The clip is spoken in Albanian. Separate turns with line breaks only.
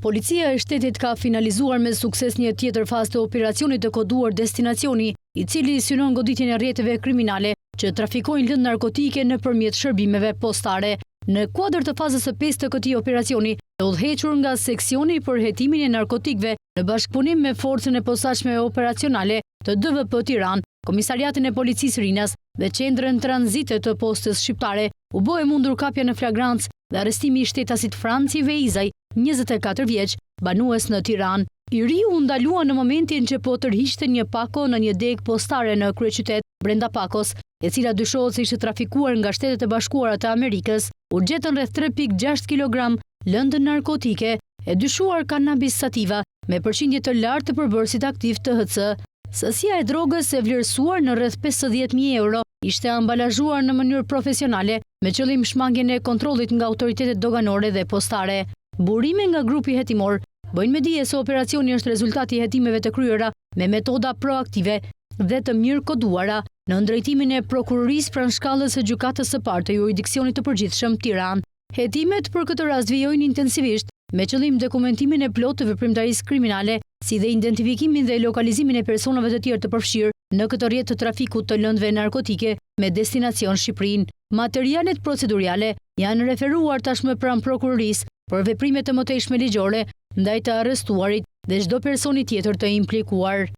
Policia e shtetit ka finalizuar me sukses një tjetër fazë të operacionit të koduar Destinacioni, i cili synon goditjen e rrjeteve kriminale që trafikojnë lëndë narkotike nëpërmjet shërbimeve postare. Në kuadër të fazës së 5 të këtij operacioni, e udhëhequr nga seksioni për hetimin e narkotikëve në bashkëpunim me forcën e posaçme operacionale të DVP Tiranë, Komisariatin e Policisë Rinas dhe Qendrën Tranzite të Postës Shqiptare, u bë e mundur kapja në flagrancë dhe arrestimi i shtetasit Franci Veizaj, 24 vjeç, banues në Tiranë. I ri u ndalua në momentin që po tërhiqte një pako në një degë postare në kryeqytet brenda pakos, e cila dyshohet se ishte trafikuar nga Shtetet e Bashkuara të Amerikës. U gjetën rreth 3.6 kg lëndë narkotike e dyshuar kanabis sativa me përqindje të lartë të përbërësit aktiv THC. Sësia e drogës e vlerësuar në rreth 50.000 euro ishte ambalazhuar në mënyrë profesionale me qëllim shmangjen e kontrollit nga autoritetet doganore dhe postare. Burime nga grupi hetimor bëjnë me dije se operacioni është rezultati i hetimeve të kryera me metoda proaktive dhe të mirë koduara në ndrejtimin e prokurorisë pranë shkallës së gjykatës së parë të jurisdiksionit të përgjithshëm Tiranë. Hetimet për këtë rast vijojnë intensivisht me qëllim dokumentimin e plotë të veprimtarisë kriminale, si dhe identifikimin dhe lokalizimin e personave të tjerë të përfshirë në këtë rrjet të trafikut të lëndëve narkotike me destinacion Shqipërinë. Materialet proceduriale janë referuar tashmë pranë prokurorisë për veprime të mëtejshme ligjore ndaj të arrestuarit dhe çdo personi tjetër të implikuar.